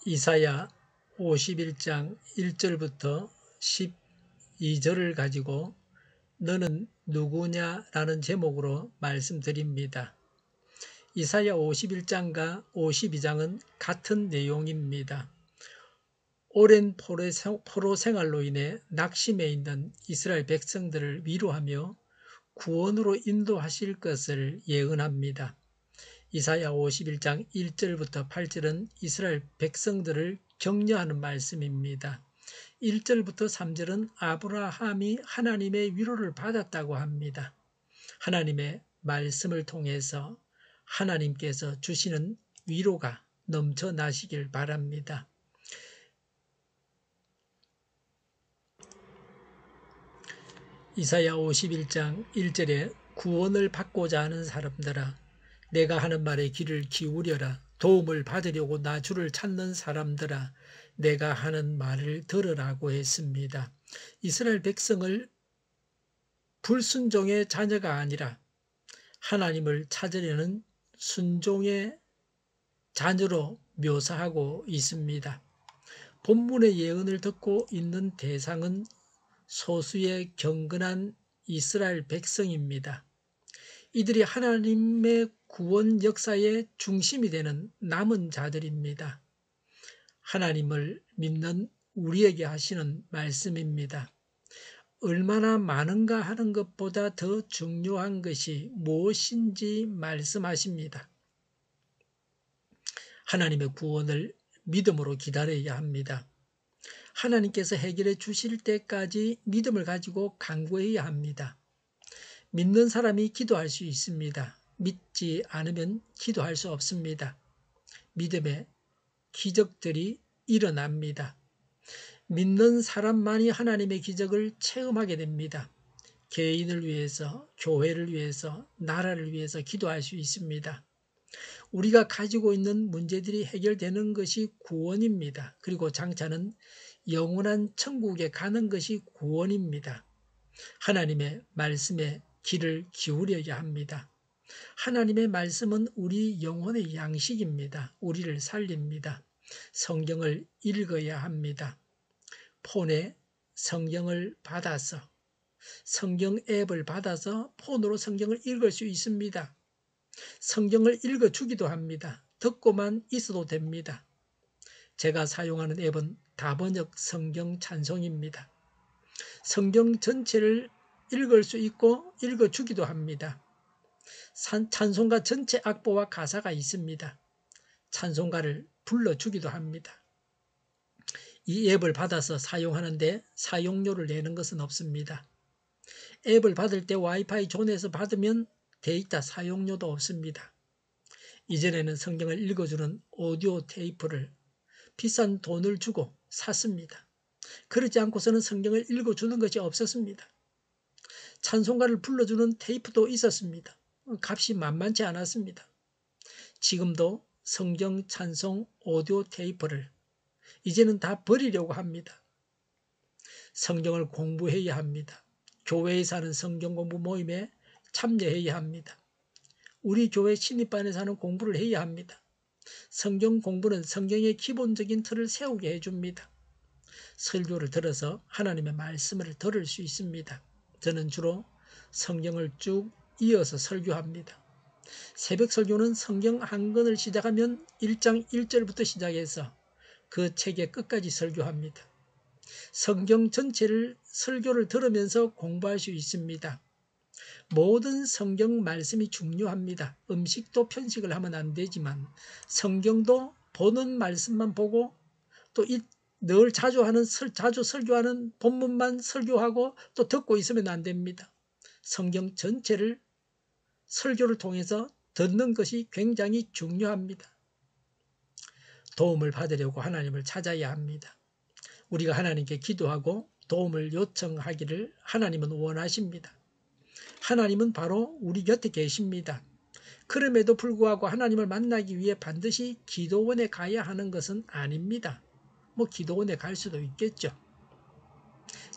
이사야 51장 1절부터 12절을 가지고 너는 누구냐라는 제목으로 말씀드립니다. 이사야 51장과 52장은 같은 내용입니다. 오랜 포로 생활로 인해 낙심해 있는 이스라엘 백성들을 위로하며 구원으로 인도하실 것을 예언합니다. 이사야 51장 1절부터 8절은 이스라엘 백성들을 격려하는 말씀입니다. 1절부터 3절은 아브라함이 하나님의 위로를 받았다고 합니다. 하나님의 말씀을 통해서 하나님께서 주시는 위로가 넘쳐나시길 바랍니다. 이사야 51장 1절에 구원을 받고자 하는 사람들아 내가 하는 말에 귀를 기울여라. 도움을 받으려고 나 주를 찾는 사람들아 내가 하는 말을 들으라고 했습니다. 이스라엘 백성을 불순종의 자녀가 아니라 하나님을 찾으려는 순종의 자녀로 묘사하고 있습니다. 본문의 예언을 듣고 있는 대상은 소수의 경건한 이스라엘 백성입니다. 이들이 하나님의 구원 역사의 중심이 되는 남은 자들입니다. 하나님을 믿는 우리에게 하시는 말씀입니다. 얼마나 많은가 하는 것보다 더 중요한 것이 무엇인지 말씀하십니다. 하나님의 구원을 믿음으로 기다려야 합니다. 하나님께서 해결해 주실 때까지 믿음을 가지고 간구해야 합니다. 믿는 사람이 기도할 수 있습니다. 믿지 않으면 기도할 수 없습니다. 믿음의 기적들이 일어납니다. 믿는 사람만이 하나님의 기적을 체험하게 됩니다. 개인을 위해서, 교회를 위해서, 나라를 위해서 기도할 수 있습니다. 우리가 가지고 있는 문제들이 해결되는 것이 구원입니다. 그리고 장차는 영원한 천국에 가는 것이 구원입니다. 하나님의 말씀에 귀를 기울여야 합니다. 하나님의 말씀은 우리 영혼의 양식입니다. 우리를 살립니다. 성경을 읽어야 합니다. 폰에 성경을 받아서 성경 앱을 받아서 폰으로 성경을 읽을 수 있습니다. 성경을 읽어주기도 합니다. 듣고만 있어도 됩니다. 제가 사용하는 앱은 다번역 성경 찬송입니다. 성경 전체를 읽을 수 있고 읽어주기도 합니다. 찬송가 전체 악보와 가사가 있습니다. 찬송가를 불러주기도 합니다. 이 앱을 받아서 사용하는데 사용료를 내는 것은 없습니다. 앱을 받을 때 와이파이 존에서 받으면 데이터 사용료도 없습니다. 이전에는 성경을 읽어주는 오디오 테이프를 비싼 돈을 주고 샀습니다. 그러지 않고서는 성경을 읽어주는 것이 없었습니다. 찬송가를 불러주는 테이프도 있었습니다. 값이 만만치 않았습니다. 지금도 성경 찬송 오디오 테이프를 이제는 다 버리려고 합니다. 성경을 공부해야 합니다. 교회에서 하는 성경 공부 모임에 참여해야 합니다. 우리 교회 신입반에서 하는 공부를 해야 합니다. 성경 공부는 성경의 기본적인 틀을 세우게 해줍니다. 설교를 들어서 하나님의 말씀을 들을 수 있습니다. 저는 주로 성경을 쭉 이어서 설교합니다. 새벽 설교는 성경 한 권을 시작하면 1장 1절부터 시작해서 그 책의 끝까지 설교합니다. 성경 전체를 설교를 들으면서 공부할 수 있습니다. 모든 성경 말씀이 중요합니다. 음식도 편식을 하면 안 되지만 성경도 보는 말씀만 보고 또 늘 자주 설교하는 본문만 설교하고 또 듣고 있으면 안 됩니다. 성경 전체를 설교를 통해서 듣는 것이 굉장히 중요합니다. 도움을 받으려고 하나님을 찾아야 합니다. 우리가 하나님께 기도하고 도움을 요청하기를 하나님은 원하십니다. 하나님은 바로 우리 곁에 계십니다. 그럼에도 불구하고 하나님을 만나기 위해 반드시 기도원에 가야 하는 것은 아닙니다. 기도원에 갈 수도 있겠죠.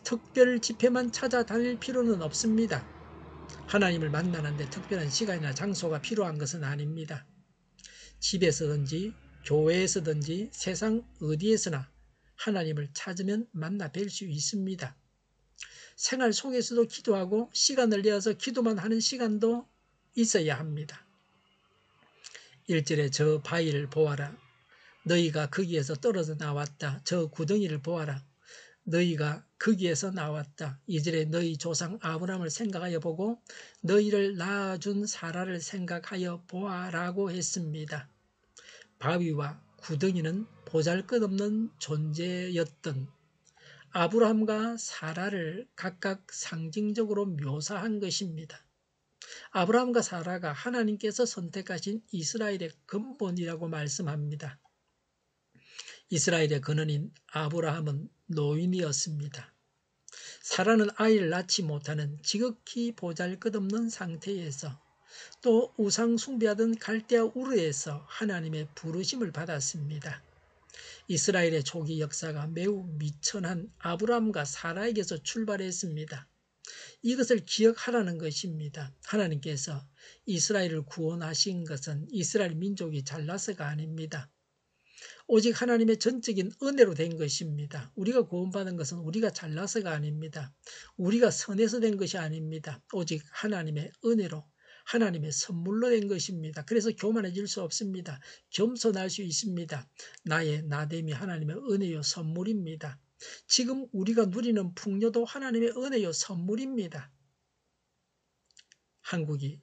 특별 집회만 찾아다닐 필요는 없습니다. 하나님을 만나는데 특별한 시간이나 장소가 필요한 것은 아닙니다. 집에서든지 교회에서든지 세상 어디에서나 하나님을 찾으면 만나 뵐 수 있습니다. 생활 속에서도 기도하고 시간을 내어서 기도만 하는 시간도 있어야 합니다. 1절에 저 바위를 보아라. 너희가 거기에서 떨어져 나왔다. 저 구덩이를 보아라. 너희가 거기에서 나왔다. 2절에 너희 조상 아브라함을 생각하여 보고 너희를 낳아준 사라를 생각하여 보아라고 했습니다. 바위와 구덩이는 보잘것없는 존재였던 아브라함과 사라를 각각 상징적으로 묘사한 것입니다. 아브라함과 사라가 하나님께서 선택하신 이스라엘의 근본이라고 말씀합니다. 이스라엘의 근원인 아브라함은 노인이었습니다. 사라는 아이를 낳지 못하는 지극히 보잘것없는 상태에서 또 우상 숭배하던 갈대아 우르에서 하나님의 부르심을 받았습니다. 이스라엘의 초기 역사가 매우 미천한 아브라함과 사라에게서 출발했습니다. 이것을 기억하라는 것입니다. 하나님께서 이스라엘을 구원하신 것은 이스라엘 민족이 잘나서가 아닙니다. 오직 하나님의 전적인 은혜로 된 것입니다. 우리가 구원받은 것은 우리가 잘나서가 아닙니다. 우리가 선해서 된 것이 아닙니다. 오직 하나님의 은혜로 하나님의 선물로 된 것입니다. 그래서 교만해질 수 없습니다. 겸손할 수 있습니다. 나의 나됨이 하나님의 은혜요 선물입니다. 지금 우리가 누리는 풍요도 하나님의 은혜요 선물입니다. 한국이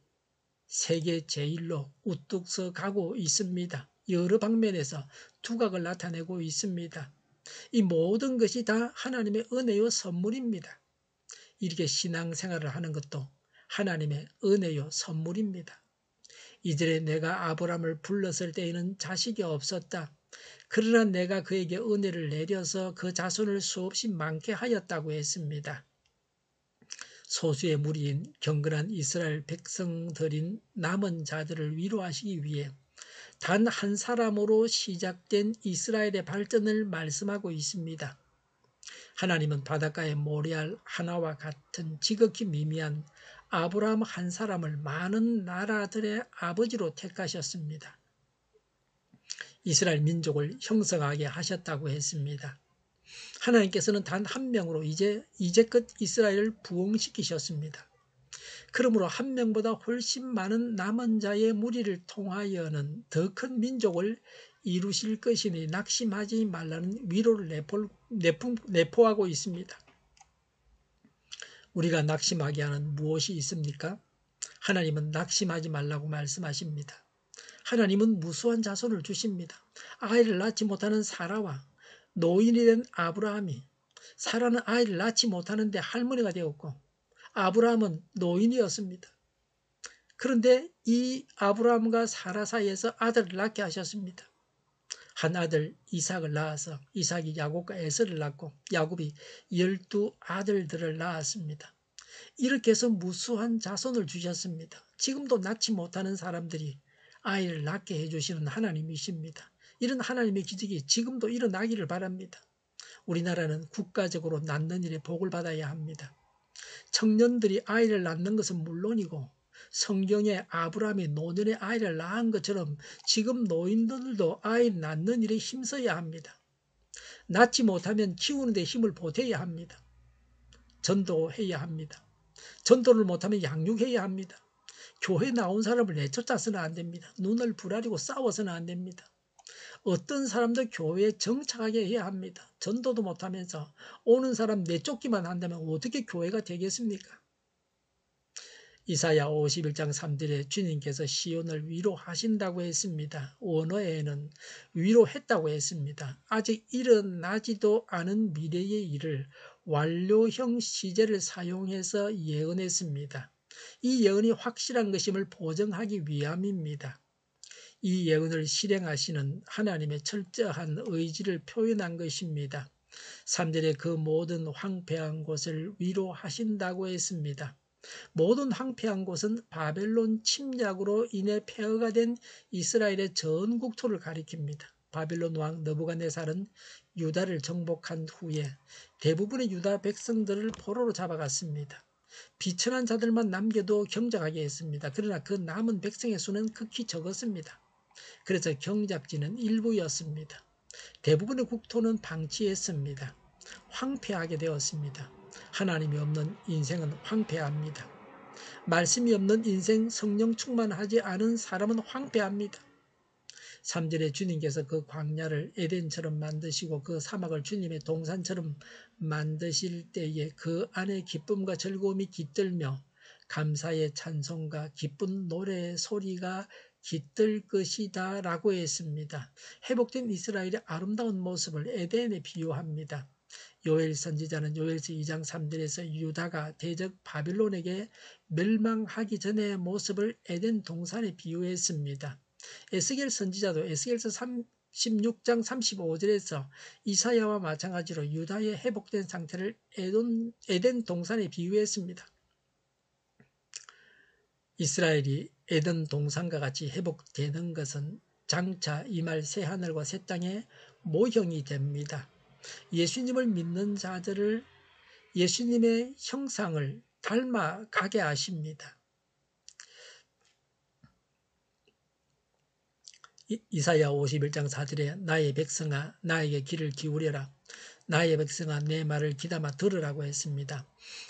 세계 제1로 우뚝 서 가고 있습니다. 여러 방면에서 두각을 나타내고 있습니다. 이 모든 것이 다 하나님의 은혜요 선물입니다. 이렇게 신앙생활을 하는 것도 하나님의 은혜요 선물입니다. 이전에 내가 아브라함을 불렀을 때에는 자식이 없었다. 그러나 내가 그에게 은혜를 내려서 그 자손을 수없이 많게 하였다고 했습니다. 소수의 무리인 경건한 이스라엘 백성들인 남은 자들을 위로하시기 위해 단 한 사람으로 시작된 이스라엘의 발전을 말씀하고 있습니다. 하나님은 바닷가의 모래알 하나와 같은 지극히 미미한 아브라함 한 사람을 많은 나라들의 아버지로 택하셨습니다. 이스라엘 민족을 형성하게 하셨다고 했습니다. 하나님께서는 단 한 명으로 이제껏 이스라엘을 부흥시키셨습니다. 그러므로 한 명보다 훨씬 많은 남은 자의 무리를 통하여는 더 큰 민족을 이루실 것이니 낙심하지 말라는 위로를 내포하고 있습니다. 우리가 낙심하게 하는 무엇이 있습니까? 하나님은 낙심하지 말라고 말씀하십니다. 하나님은 무수한 자손을 주십니다. 아이를 낳지 못하는 사라와 노인이 된 아브라함이, 사라는 아이를 낳지 못하는데 할머니가 되었고 아브라함은 노인이었습니다. 그런데 이 아브라함과 사라 사이에서 아들을 낳게 하셨습니다. 한 아들 이삭을 낳아서 이삭이 야곱과 에서를 낳고 야곱이 12아들들을 낳았습니다. 이렇게 해서 무수한 자손을 주셨습니다. 지금도 낳지 못하는 사람들이 아이를 낳게 해주시는 하나님이십니다. 이런 하나님의 기적이 지금도 일어나기를 바랍니다. 우리나라는 국가적으로 낳는 일에 복을 받아야 합니다. 청년들이 아이를 낳는 것은 물론이고 성경에 아브라함이 노년에 아이를 낳은 것처럼 지금 노인들도 아이 낳는 일에 힘써야 합니다. 낳지 못하면 키우는 데 힘을 보태야 합니다. 전도해야 합니다. 전도를 못하면 양육해야 합니다. 교회 나온 사람을 내쫓아서는 안 됩니다. 눈을 부라리고 싸워서는 안 됩니다. 어떤 사람도 교회에 정착하게 해야 합니다. 전도도 못하면서 오는 사람 내쫓기만 한다면 어떻게 교회가 되겠습니까? 이사야 51장 3절에 주님께서 시온을 위로하신다고 했습니다. 원어에는 위로했다고 했습니다. 아직 일어나지도 않은 미래의 일을 완료형 시제를 사용해서 예언했습니다. 이 예언이 확실한 것임을 보증하기 위함입니다. 이 예언을 실행하시는 하나님의 철저한 의지를 표현한 것입니다. 3절에 그 모든 황폐한 곳을 위로하신다고 했습니다. 모든 황폐한 곳은 바벨론 침략으로 인해 폐허가 된 이스라엘의 전 국토를 가리킵니다. 바벨론 왕 느부갓네살은 유다를 정복한 후에 대부분의 유다 백성들을 포로로 잡아갔습니다. 비천한 자들만 남겨도 경작하게 했습니다. 그러나 그 남은 백성의 수는 극히 적었습니다. 그래서 경작지는 일부였습니다. 대부분의 국토는 방치했습니다. 황폐하게 되었습니다. 하나님이 없는 인생은 황폐합니다. 말씀이 없는 인생, 성령 충만하지 않은 사람은 황폐합니다. 3절에 주님께서 그 광야를 에덴처럼 만드시고 그 사막을 주님의 동산처럼 만드실 때에 그 안에 기쁨과 즐거움이 깃들며 감사의 찬송과 기쁜 노래의 소리가 깃들 것이다 라고 했습니다. 회복된 이스라엘의 아름다운 모습을 에덴에 비유합니다. 요엘 선지자는 요엘서 2장 3절에서 유다가 대적 바빌론에게 멸망하기 전의 모습을 에덴 동산에 비유했습니다. 에스겔 선지자도 에스겔서 36장 35절에서 이사야와 마찬가지로 유다의 회복된 상태를 에덴 동산에 비유했습니다. 이스라엘이 에덴 동산과 같이 회복되는 것은 장차 임할 새하늘과 새 땅의 모형이 됩니다. 예수님을 믿는 자들을 예수님의 형상을 닮아가게 하십니다. 이사야 51장 4절에 나의 백성아 나에게 귀를 기울여라. 나의 백성아 내 말을 귀담아 들으라고 했습니다.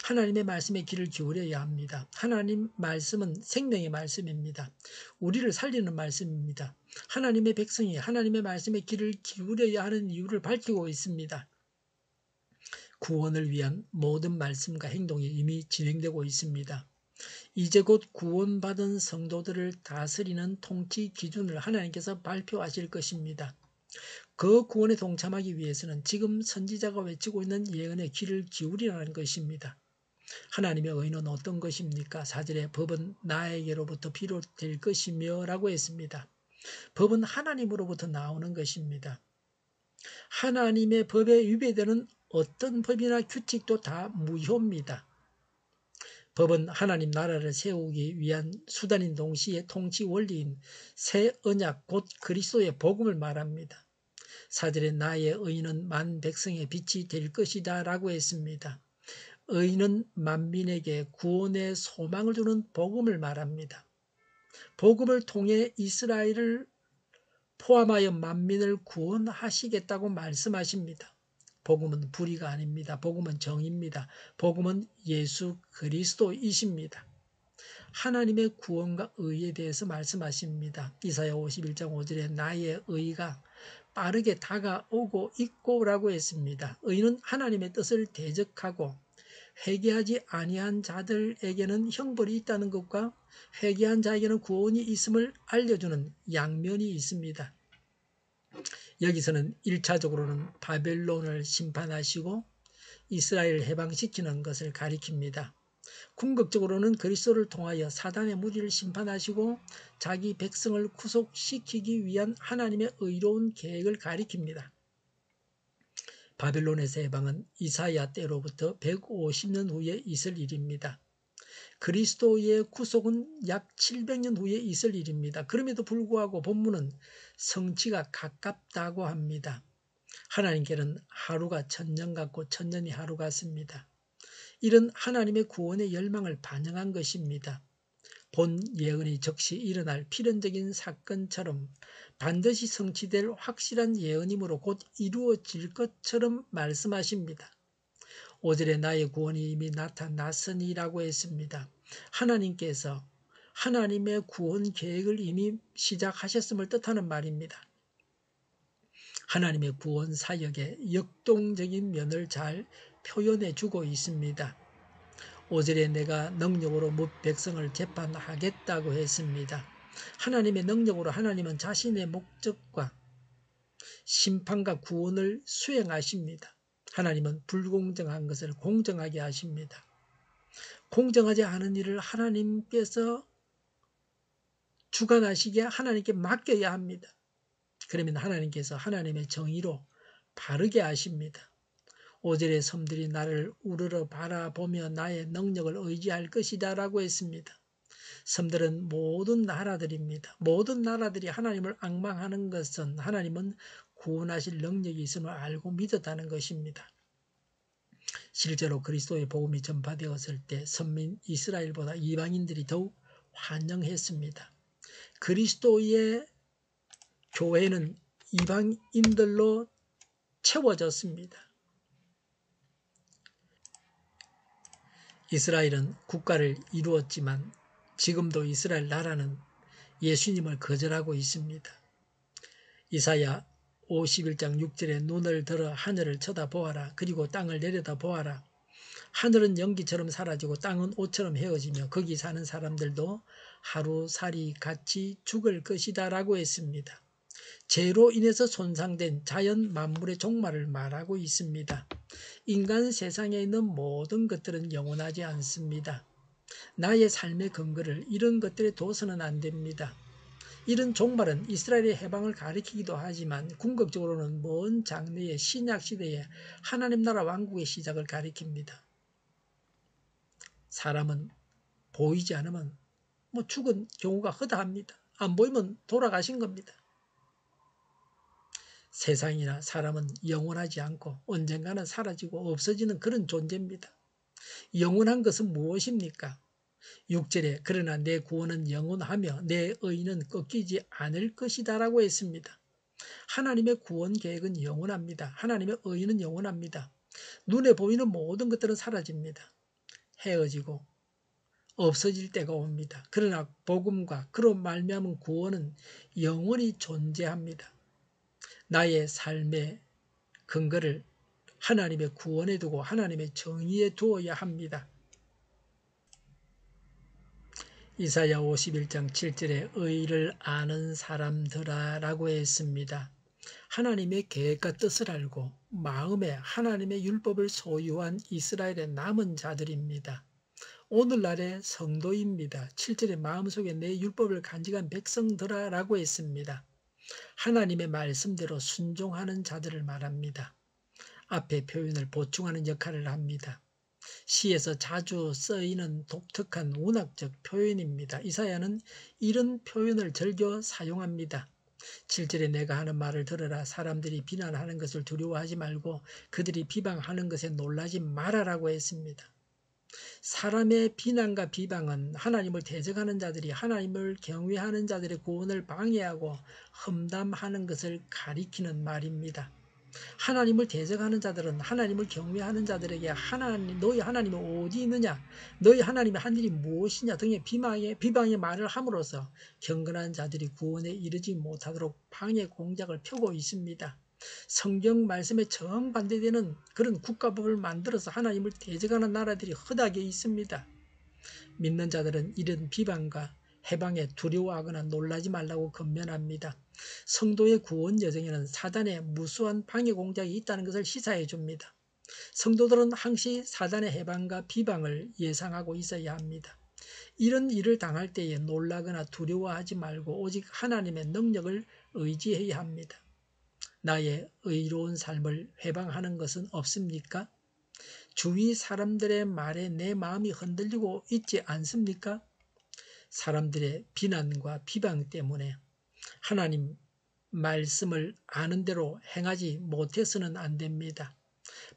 하나님의 말씀에 귀를 기울여야 합니다. 하나님 말씀은 생명의 말씀입니다. 우리를 살리는 말씀입니다. 하나님의 백성이 하나님의 말씀에 귀를 기울여야 하는 이유를 밝히고 있습니다. 구원을 위한 모든 말씀과 행동이 이미 진행되고 있습니다. 이제 곧 구원받은 성도들을 다스리는 통치 기준을 하나님께서 발표하실 것입니다. 그 구원에 동참하기 위해서는 지금 선지자가 외치고 있는 예언에 귀를 기울이라는 것입니다. 하나님의 의는 어떤 것입니까? 4절에 법은 나에게로부터 비롯될 것이며 라고 했습니다. 법은 하나님으로부터 나오는 것입니다. 하나님의 법에 위배되는 어떤 법이나 규칙도 다 무효입니다. 법은 하나님 나라를 세우기 위한 수단인 동시에 통치 원리인 새 언약 곧 그리스도의 복음을 말합니다. 4절에 나의 의는 만 백성의 빛이 될 것이다 라고 했습니다. 의는 만민에게 구원의 소망을 주는 복음을 말합니다. 복음을 통해 이스라엘을 포함하여 만민을 구원하시겠다고 말씀하십니다. 복음은 불의가 아닙니다. 복음은 정의입니다. 복음은 예수 그리스도이십니다. 하나님의 구원과 의에 대해서 말씀하십니다. 이사야 51장 5절에 나의 의가 빠르게 다가오고 있고 라고 했습니다. 의는 하나님의 뜻을 대적하고 회개하지 아니한 자들에게는 형벌이 있다는 것과 회개한 자에게는 구원이 있음을 알려주는 양면이 있습니다. 여기서는 1차적으로는 바벨론을 심판하시고 이스라엘을 해방시키는 것을 가리킵니다. 궁극적으로는 그리스도를 통하여 사단의 무리를 심판하시고 자기 백성을 구속시키기 위한 하나님의 의로운 계획을 가리킵니다. 바벨론에서 해방은 이사야 때로부터 150년 후에 있을 일입니다. 그리스도의 구속은 약 700년 후에 있을 일입니다. 그럼에도 불구하고 본문은 성취가 가깝다고 합니다. 하나님께는 하루가 천년 같고 천년이 하루 같습니다. 이런 하나님의 구원의 열망을 반영한 것입니다. 본 예언이 즉시 일어날 필연적인 사건처럼 반드시 성취될 확실한 예언이므로 곧 이루어질 것처럼 말씀하십니다. 5절에 나의 구원이 이미 나타났으니라고 했습니다. 하나님께서 하나님의 구원 계획을 이미 시작하셨음을 뜻하는 말입니다. 하나님의 구원 사역의 역동적인 면을 잘 표현해 주고 있습니다. 5절에 내가 능력으로 백성을 재판하겠다고 했습니다. 하나님의 능력으로 하나님은 자신의 목적과 심판과 구원을 수행하십니다. 하나님은 불공정한 것을 공정하게 하십니다. 공정하지 않은 일을 하나님께서 주관하시게 하나님께 맡겨야 합니다. 그러면 하나님께서 하나님의 정의로 바르게 하십니다. 5절의 섬들이 나를 우러러 바라보며 나의 능력을 의지할 것이다 라고 했습니다. 섬들은 모든 나라들입니다. 모든 나라들이 하나님을 앙망하는 것은 하나님은 구원하실 능력이 있음을 알고 믿었다는 것입니다. 실제로 그리스도의 복음이 전파되었을 때 선민 이스라엘보다 이방인들이 더욱 환영했습니다. 그리스도의 교회는 이방인들로 채워졌습니다. 이스라엘은 국가를 이루었지만 지금도 이스라엘 나라는 예수님을 거절하고 있습니다. 이사야 51장 6절에 눈을 들어 하늘을 쳐다보아라. 그리고 땅을 내려다보아라. 하늘은 연기처럼 사라지고 땅은 옷처럼 헤어지며 거기 사는 사람들도 하루살이 같이 죽을 것이다 라고 했습니다. 죄로 인해서 손상된 자연 만물의 종말을 말하고 있습니다. 인간 세상에 있는 모든 것들은 영원하지 않습니다. 나의 삶의 근거를 이런 것들에 둬서는 안 됩니다. 이런 종말은 이스라엘의 해방을 가리키기도 하지만 궁극적으로는 먼 장래의 신약시대의 하나님 나라 왕국의 시작을 가리킵니다. 사람은 보이지 않으면 죽은 경우가 허다합니다. 안 보이면 돌아가신 겁니다. 세상이나 사람은 영원하지 않고 언젠가는 사라지고 없어지는 그런 존재입니다. 영원한 것은 무엇입니까? 6절에 그러나 내 구원은 영원하며 내 의는 꺾이지 않을 것이다 라고 했습니다. 하나님의 구원 계획은 영원합니다. 하나님의 의는 영원합니다. 눈에 보이는 모든 것들은 사라집니다. 헤어지고 없어질 때가 옵니다. 그러나 복음과 그로 말미암은 구원은 영원히 존재합니다. 나의 삶의 근거를 하나님의 구원에 두고 하나님의 정의에 두어야 합니다. 이사야 51장 7절에 의를 아는 사람들아 라고 했습니다. 하나님의 계획과 뜻을 알고 마음에 하나님의 율법을 소유한 이스라엘의 남은 자들입니다. 오늘날의 성도입니다. 7절에 마음속에 내 율법을 간직한 백성들아 라고 했습니다. 하나님의 말씀대로 순종하는 자들을 말합니다. 앞에 표현을 보충하는 역할을 합니다. 시에서 자주 쓰이는 독특한 문학적 표현입니다. 이사야는 이런 표현을 즐겨 사용합니다. 7절에 내가 하는 말을 들으라. 사람들이 비난하는 것을 두려워하지 말고 그들이 비방하는 것에 놀라지 말아라고 했습니다. 사람의 비난과 비방은 하나님을 대적하는 자들이 하나님을 경외하는 자들의 구원을 방해하고 험담하는 것을 가리키는 말입니다. 하나님을 대적하는 자들은 하나님을 경외하는 자들에게 너희 하나님이 어디 있느냐, 너희 하나님의 한 일이 무엇이냐 등의 비방의 말을 함으로써 경건한 자들이 구원에 이르지 못하도록 방해 공작을 펴고 있습니다. 성경 말씀에 정반대되는 그런 국가법을 만들어서 하나님을 대적하는 나라들이 허다하게 있습니다. 믿는 자들은 이런 비방과 해방에 두려워하거나 놀라지 말라고 권면합니다. 성도의 구원 여정에는 사단의 무수한 방해 공작이 있다는 것을 시사해 줍니다. 성도들은 항시 사단의 해방과 비방을 예상하고 있어야 합니다. 이런 일을 당할 때에 놀라거나 두려워하지 말고 오직 하나님의 능력을 의지해야 합니다. 나의 의로운 삶을 회방하는 것은 없습니까? 주위 사람들의 말에 내 마음이 흔들리고 있지 않습니까? 사람들의 비난과 비방 때문에 하나님 말씀을 아는 대로 행하지 못해서는 안 됩니다.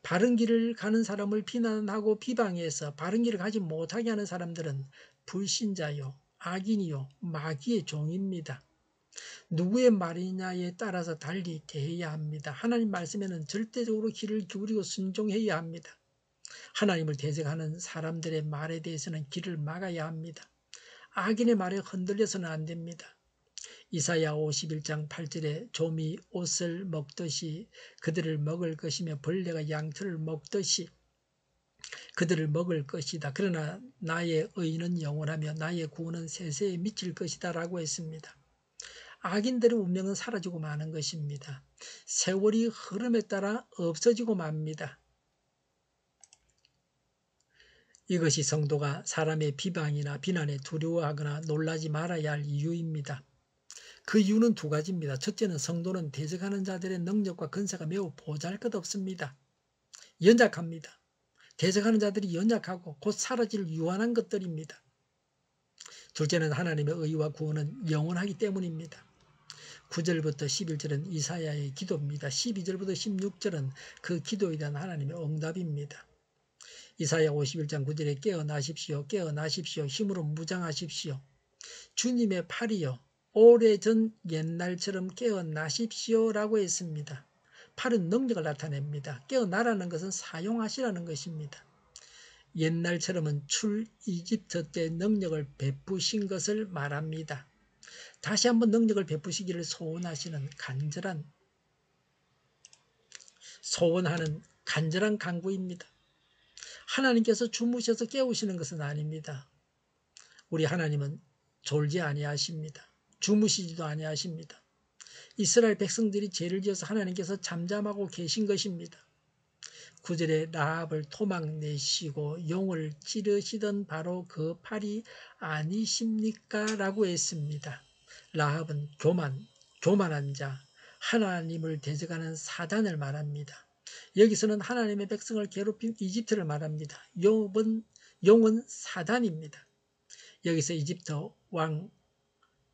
바른 길을 가는 사람을 비난하고 비방해서 바른 길을 가지 못하게 하는 사람들은 불신자요, 악인이요, 마귀의 종입니다. 누구의 말이냐에 따라서 달리 대해야 합니다. 하나님 말씀에는 절대적으로 귀를 기울이고 순종해야 합니다. 하나님을 대적하는 사람들의 말에 대해서는 귀를 막아야 합니다. 악인의 말에 흔들려서는 안 됩니다. 이사야 51장 8절에 좀이 옷을 먹듯이 그들을 먹을 것이며 벌레가 양털을 먹듯이 그들을 먹을 것이다. 그러나 나의 의는 영원하며 나의 구원은 세세에 미칠 것이다 라고 했습니다. 악인들의 운명은 사라지고 마는 것입니다. 세월이 흐름에 따라 없어지고 맙니다. 이것이 성도가 사람의 비방이나 비난에 두려워하거나 놀라지 말아야 할 이유입니다. 그 이유는 두 가지입니다. 첫째는 성도는 대적하는 자들의 능력과 근세가 매우 보잘것없습니다. 연약합니다. 대적하는 자들이 연약하고 곧 사라질 유한한 것들입니다. 둘째는 하나님의 의와 구원은 영원하기 때문입니다. 9절부터 11절은 이사야의 기도입니다. 12절부터 16절은 그 기도에 대한 하나님의 응답입니다. 이사야 51장 9절에 깨어나십시오. 깨어나십시오. 힘으로 무장하십시오. 주님의 팔이요 오래전 옛날처럼 깨어나십시오라고 했습니다. 8은 능력을 나타냅니다. 깨어나라는 것은 사용하시라는 것입니다. 옛날처럼은 출이집트 때 능력을 베푸신 것을 말합니다. 다시 한번 능력을 베푸시기를 소원하는 간절한 간구입니다. 하나님께서 주무셔서 깨우시는 것은 아닙니다. 우리 하나님은 졸지 아니하십니다. 주무시지도 아니하십니다. 이스라엘 백성들이 죄를 지어서 하나님께서 잠잠하고 계신 것입니다. 9절에 라합을 토막내시고 용을 찌르시던 바로 그 팔이 아니십니까? 라고 했습니다. 라합은 교만한 자, 하나님을 대적하는 사단을 말합니다. 여기서는 하나님의 백성을 괴롭힌 이집트를 말합니다. 용은 사단입니다.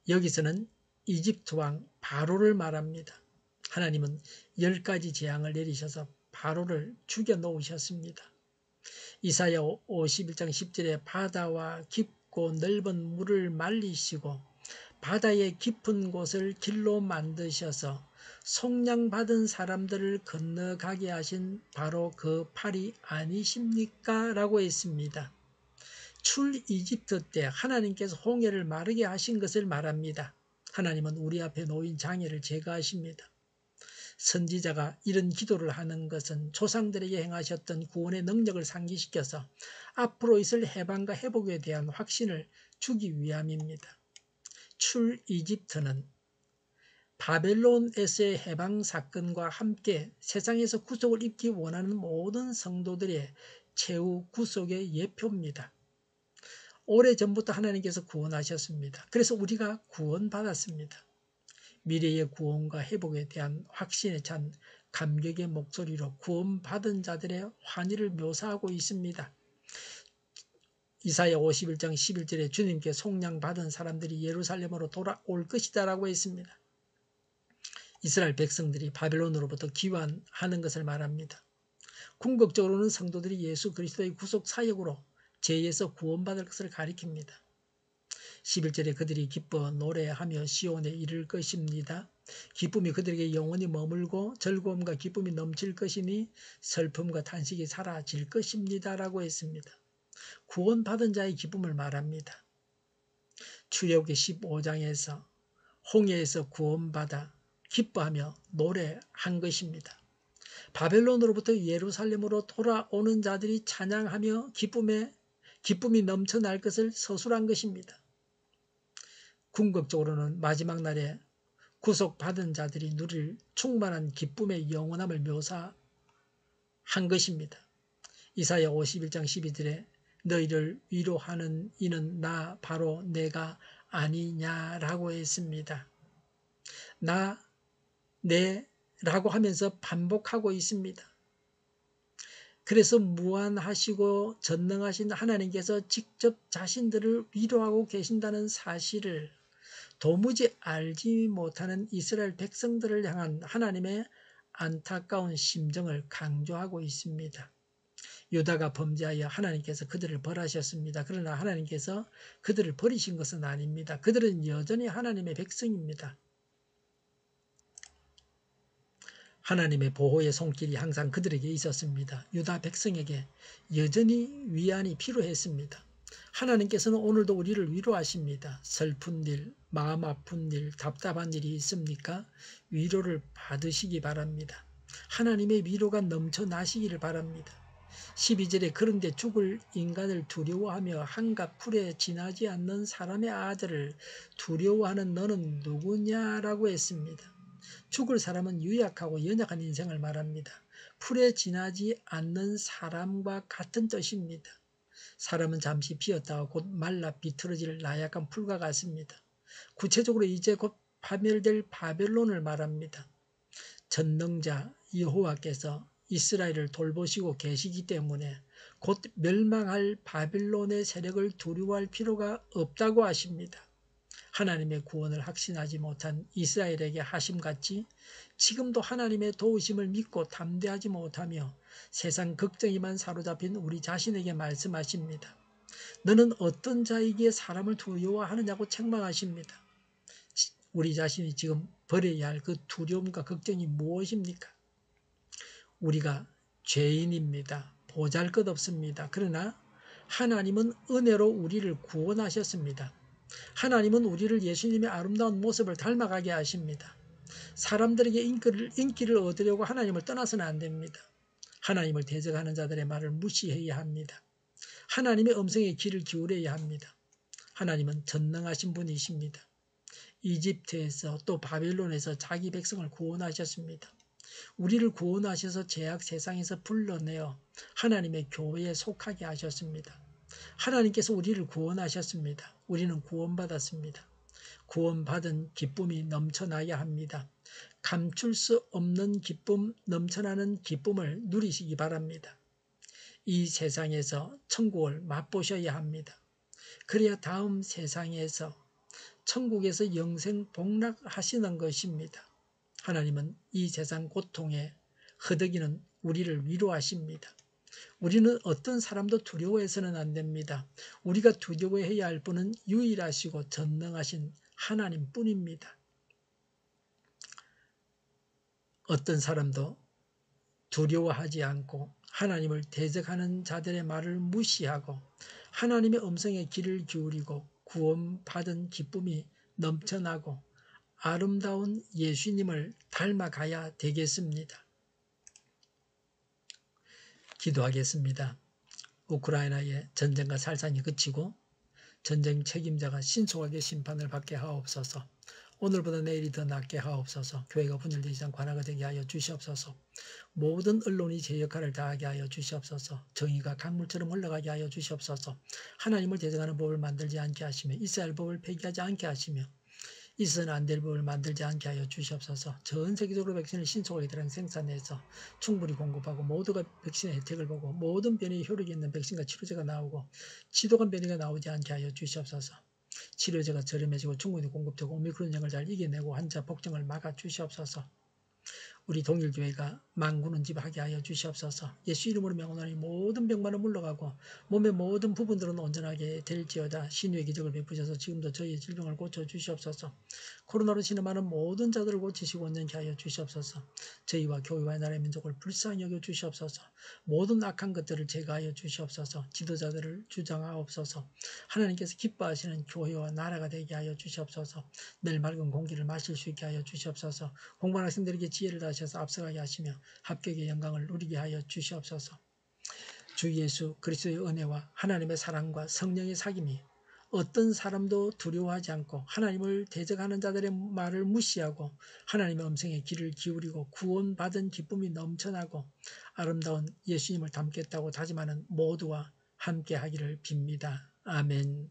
여기서는 이집트 왕 바로를 말합니다. 하나님은 10가지 재앙을 내리셔서 바로를 죽여 놓으셨습니다. 이사야 51장 10절에 바다와 깊고 넓은 물을 말리시고 바다의 깊은 곳을 길로 만드셔서 속량받은 사람들을 건너가게 하신 바로 그 팔이 아니십니까? 라고 했습니다. 출이집트 때 하나님께서 홍해를 마르게 하신 것을 말합니다. 하나님은 우리 앞에 놓인 장애를 제거하십니다. 선지자가 이런 기도를 하는 것은 조상들에게 행하셨던 구원의 능력을 상기시켜서 앞으로 있을 해방과 회복에 대한 확신을 주기 위함입니다. 출이집트는 바벨론에서의 해방 사건과 함께 세상에서 구속을 입기 원하는 모든 성도들의 최후 구속의 예표입니다. 오래전부터 하나님께서 구원하셨습니다. 그래서 우리가 구원받았습니다. 미래의 구원과 회복에 대한 확신에 찬 감격의 목소리로 구원받은 자들의 환희를 묘사하고 있습니다. 이사야 51장 11절에 주님께 속량받은 사람들이 예루살렘으로 돌아올 것이다 라고 했습니다. 이스라엘 백성들이 바벨론으로부터 귀환하는 것을 말합니다. 궁극적으로는 성도들이 예수 그리스도의 구속 사역으로 죄에서 구원받을 것을 가리킵니다. 11절에 그들이 기뻐 노래하며 시온에 이를 것입니다. 기쁨이 그들에게 영원히 머물고 즐거움과 기쁨이 넘칠 것이니 슬픔과 탄식이 사라질 것입니다 라고 했습니다. 구원받은 자의 기쁨을 말합니다. 출애굽기 15장에서 홍해에서 구원받아 기뻐하며 노래한 것입니다. 바벨론으로부터 예루살렘으로 돌아오는 자들이 찬양하며 기쁨이 넘쳐날 것을 서술한 것입니다. 궁극적으로는 마지막 날에 구속받은 자들이 누릴 충만한 기쁨의 영원함을 묘사한 것입니다. 이사야 51장 12절에 너희를 위로하는 이는 나 바로 내가 아니냐라고 했습니다. 내라고 하면서 반복하고 있습니다. 그래서 무한하시고 전능하신 하나님께서 직접 자신들을 위로하고 계신다는 사실을 도무지 알지 못하는 이스라엘 백성들을 향한 하나님의 안타까운 심정을 강조하고 있습니다. 유다가 범죄하여 하나님께서 그들을 벌하셨습니다. 그러나 하나님께서 그들을 버리신 것은 아닙니다. 그들은 여전히 하나님의 백성입니다. 하나님의 보호의 손길이 항상 그들에게 있었습니다. 유다 백성에게 여전히 위안이 필요했습니다. 하나님께서는 오늘도 우리를 위로하십니다. 슬픈 일, 마음 아픈 일, 답답한 일이 있습니까? 위로를 받으시기 바랍니다. 하나님의 위로가 넘쳐나시기를 바랍니다. 12절에 그런데 죽을 인간을 두려워하며 한갓 풀에 지나지 않는 사람의 아들을 두려워하는 너는 누구냐라고 했습니다. 죽을 사람은 유약하고 연약한 인생을 말합니다. 풀에 지나지 않는 사람과 같은 뜻입니다. 사람은 잠시 비었다가 곧 말라 비틀어질 나약한 풀과 같습니다. 구체적으로 이제 곧 파멸될 바벨론을 말합니다. 전능자 여호와께서 이스라엘을 돌보시고 계시기 때문에 곧 멸망할 바벨론의 세력을 두려워할 필요가 없다고 하십니다. 하나님의 구원을 확신하지 못한 이스라엘에게 하심같이 지금도 하나님의 도우심을 믿고 담대하지 못하며 세상 걱정에만 사로잡힌 우리 자신에게 말씀하십니다. 너는 어떤 자이기에 사람을 두려워하느냐고 책망하십니다. 우리 자신이 지금 버려야 할 그 두려움과 걱정이 무엇입니까? 우리가 죄인입니다. 보잘것없습니다. 그러나 하나님은 은혜로 우리를 구원하셨습니다. 하나님은 우리를 예수님의 아름다운 모습을 닮아가게 하십니다. 사람들에게 인기를 얻으려고 하나님을 떠나서는 안 됩니다. 하나님을 대적하는 자들의 말을 무시해야 합니다. 하나님의 음성에 귀를 기울여야 합니다. 하나님은 전능하신 분이십니다. 이집트에서 또 바벨론에서 자기 백성을 구원하셨습니다. 우리를 구원하셔서 죄악 세상에서 불러내어 하나님의 교회에 속하게 하셨습니다. 하나님께서 우리를 구원하셨습니다. 우리는 구원받았습니다. 구원받은 기쁨이 넘쳐나야 합니다. 감출 수 없는 기쁨, 넘쳐나는 기쁨을 누리시기 바랍니다. 이 세상에서 천국을 맛보셔야 합니다. 그래야 다음 세상에서 천국에서 영생 복락하시는 것입니다. 하나님은 이 세상 고통에 허덕이는 우리를 위로하십니다. 우리는 어떤 사람도 두려워해서는 안 됩니다. 우리가 두려워해야 할 분은 유일하시고 전능하신 하나님뿐입니다. 어떤 사람도 두려워하지 않고 하나님을 대적하는 자들의 말을 무시하고 하나님의 음성에 귀를 기울이고 구원받은 기쁨이 넘쳐나고 아름다운 예수님을 닮아가야 되겠습니다. 기도하겠습니다. 우크라이나의 전쟁과 살상이 그치고 전쟁 책임자가 신속하게 심판을 받게 하옵소서. 오늘보다 내일이 더 낫게 하옵소서. 교회가 분열되지 않고 하나가 되게 하여 주시옵소서. 모든 언론이 제 역할을 다하게 하여 주시옵소서. 정의가 강물처럼 흘러가게 하여 주시옵소서. 하나님을 대적하는 법을 만들지 않게 하시며 이스라엘 법을 폐기하지 않게 하시며 있어서는 안 될 법을 만들지 않게 하여 주시옵소서. 전 세계적으로 백신을 신속하게 대량 생산해서 충분히 공급하고 모두가 백신의 혜택을 보고 모든 변이에 효력이 있는 백신과 치료제가 나오고 지독한 변이가 나오지 않게 하여 주시옵소서. 치료제가 저렴해지고 충분히 공급되고 오미크론 병을 잘 이겨내고 환자 폭증을 막아 주시옵소서. 우리 동일교회가 만군은 집하게 하여 주시옵소서. 예수 이름으로 명하노니 모든 병만은 물러가고 몸의 모든 부분들은 온전하게 될지어다. 신유의 기적을 베푸셔서 지금도 저희의 질병을 고쳐 주시옵소서. 코로나로 신음하는 모든 자들을 고치시고 온전케 하여 주시옵소서. 저희와 교회와 나라의 민족을 불쌍히 여겨 주시옵소서. 모든 악한 것들을 제거하여 주시옵소서. 지도자들을 주장하옵소서. 하나님께서 기뻐하시는 교회와 나라가 되게 하여 주시옵소서. 늘 맑은 공기를 마실 수 있게 하여 주시옵소서. 공부하는 학생들에게 지혜를 다하셔서 앞서가게 하시며 합격의 영광을 누리게 하여 주시옵소서. 주 예수 그리스도의 은혜와 하나님의 사랑과 성령의 사귐이 어떤 사람도 두려워하지 않고 하나님을 대적하는 자들의 말을 무시하고 하나님의 음성에 귀를 기울이고 구원받은 기쁨이 넘쳐나고 아름다운 예수님을 닮겠다고 다짐하는 모두와 함께 하기를 빕니다. 아멘.